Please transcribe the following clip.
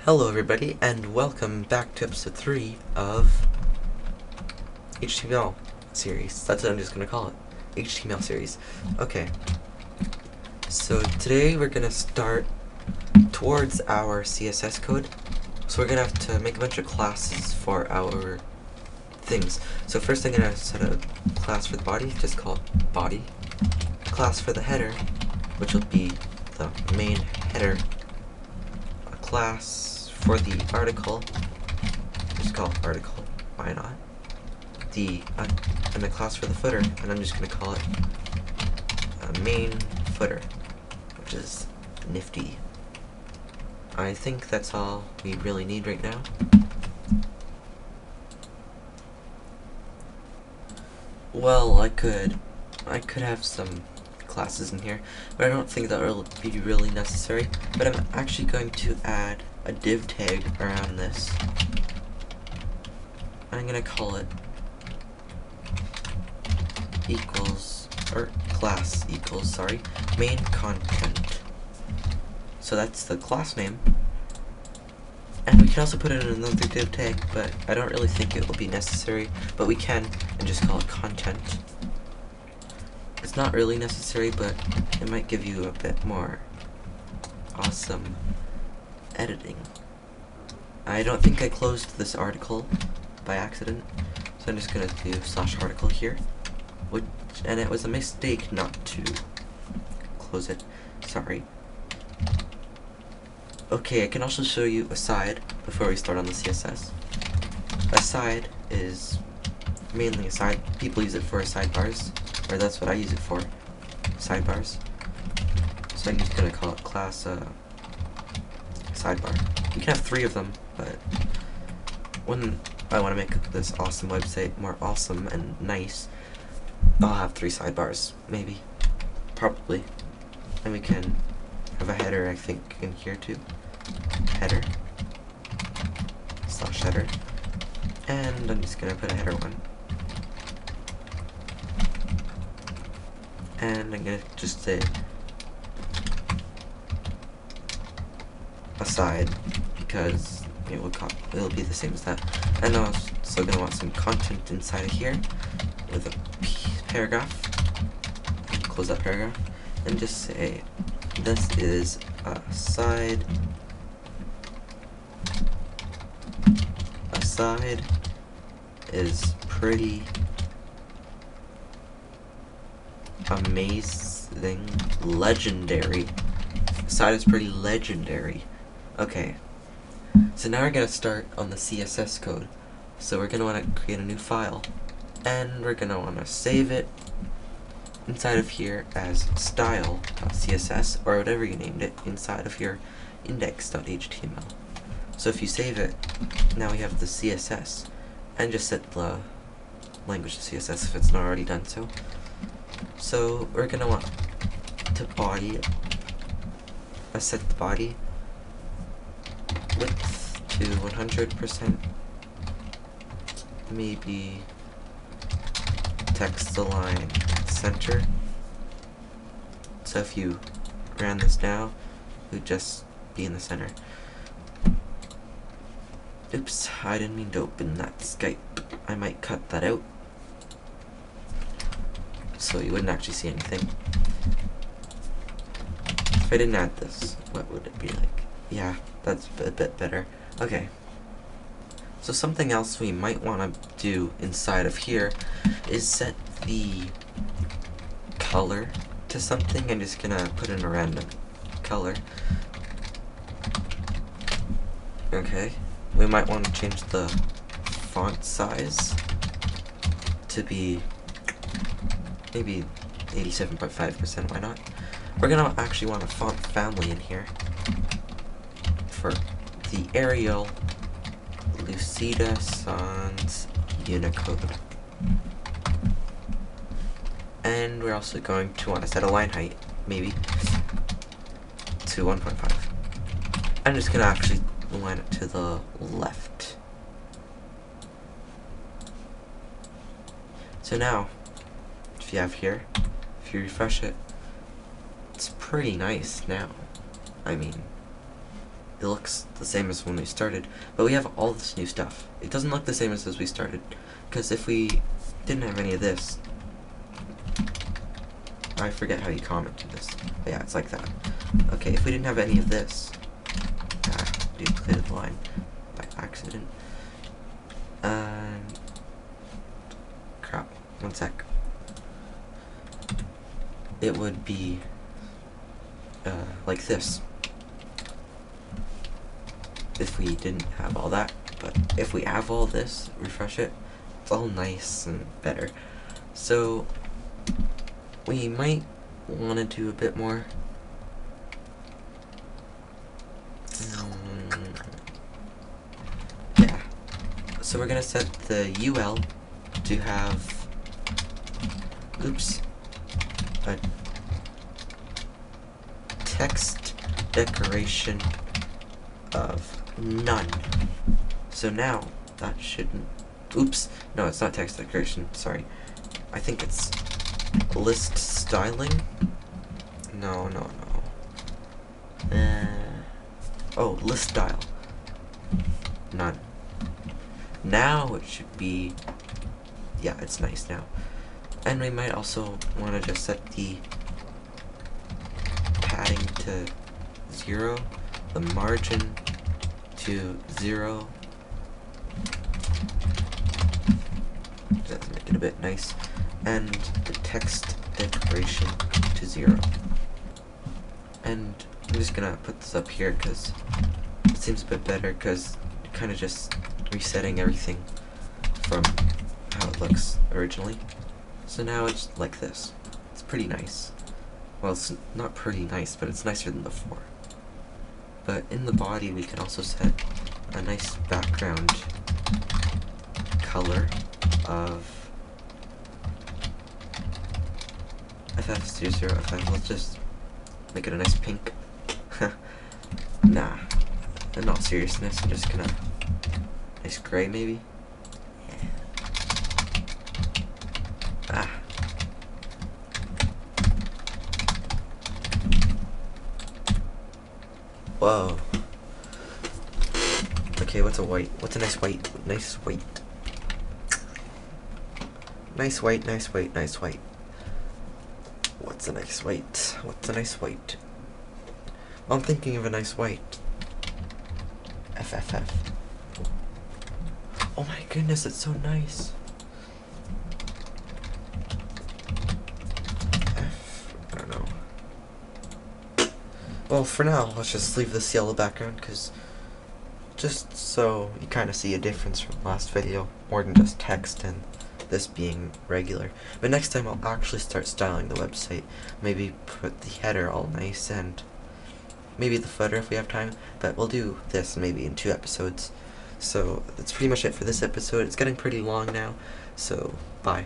Hello everybody, and welcome back to episode 3 of HTML series. That's what I'm just going to call it. HTML series. Okay. So today we're going to start towards our CSS code. So we're going to have to make a bunch of classes for our things. So first I'm going to set a class for the body, just call it body. A class for the header, which will be the main header. A class for the article, just call it article, why not? And a class for the footer, and I'm just going to call it a main footer, which is nifty. I think that's all we really need right now. Well, I could have some classes in here, but I don't think that will be really necessary. But I'm actually going to add a div tag around this. I'm gonna call it equals, or class equals, sorry, main content. So that's the class name. And we can also put it in another div tag, but I don't really think it will be necessary, but we can, and just call it content. It's not really necessary, but it might give you a bit more awesome editing. I don't think I closed this article by accident, so I'm just gonna do /article here, and it was a mistake not to close it. Sorry. Okay, I can also show you a side before we start on the CSS. A side is mainly a side. People use it for sidebars, or that's what I use it for. Sidebars. So I'm just gonna call it class sidebar. You can have 3 of them, but when I want to make this awesome website more awesome and nice, I'll have 3 sidebars, maybe, probably. And we can have a header, I think, in here too. Header /header, and I'm just gonna put a header 1, and I'm gonna just say aside, because it'll be the same as that. And I'm also gonna want some content inside of here with a paragraph. Close that paragraph and just say this is a side. A side is pretty amazing, legendary. Side is pretty legendary. Okay, so now we're going to start on the CSS code. So we're going to want to create a new file, and we're going to want to save it inside of here as style.css, or whatever you named it, inside of your index.html. So if you save it, now we have the CSS, and just set the language to CSS if it's not already done so. So we're going to want to body it. Set the body width to 100%, maybe text align center. So if you ran this now, it would just be in the center. Oops, I didn't mean to open that Skype. I might cut that out so you wouldn't actually see anything. If I didn't add this, what would it be like? Yeah, that's a bit better. Okay. So something else we might want to do inside of here is set the color to something. I'm just gonna put in a random color. Okay. We might want to change the font size to be maybe 87.5%, why not? We're gonna actually want a font family in here for the Arial, Lucida, Sans, Unicode. And we're also going to want to set a line height, maybe, to 1.5. I'm just gonna actually align it to the left. So now, if you have here, if you refresh it, it's pretty nice now. I mean, it looks the same as when we started, but we have all this new stuff. It doesn't look the same as we started, because if we didn't have any of this, I forget how you commented this. But yeah, it's like that. Okay, if we didn't have any of this, duplicated the line by accident. Crap, one sec. It would be like this if we didn't have all that. But if we have all this, refresh it, it's all nice and better. So we might want to do a bit more. Yeah. So we're gonna set the UL to have, a text decoration of none. So now that shouldn't, no, it's not text decoration, sorry. I think it's list styling. No. Oh, list style. None. Now it should be, yeah, it's nice now. And we might also want to just set the padding to 0, the margin to 0. Just make it a bit nice. And the text decoration to 0. And I'm just gonna put this up here because it seems a bit better, because kind of just resetting everything from how it looks originally. So now it's like this. It's pretty nice. Well, it's not pretty nice, but it's nicer than before. But in the body we can also set a nice background color of FF00FF. Let's just make it a nice pink. Nah, in all seriousness, I'm just gonna nice gray maybe. Yeah. Whoa. Okay, what's a white? What's a nice white? Nice white. Nice white, nice white, nice white. What's a nice white? What's a nice white? Well, I'm thinking of a nice white. FFF. Oh my goodness, it's so nice. I don't know. Well, for now, let's just leave this yellow background, because just so you kind of see a difference from last video, more than just text and this being regular. But next time I'll actually start styling the website. Maybe put the header all nice, and maybe the footer if we have time, but we'll do this maybe in 2 episodes. So that's pretty much it for this episode. It's getting pretty long now, so bye.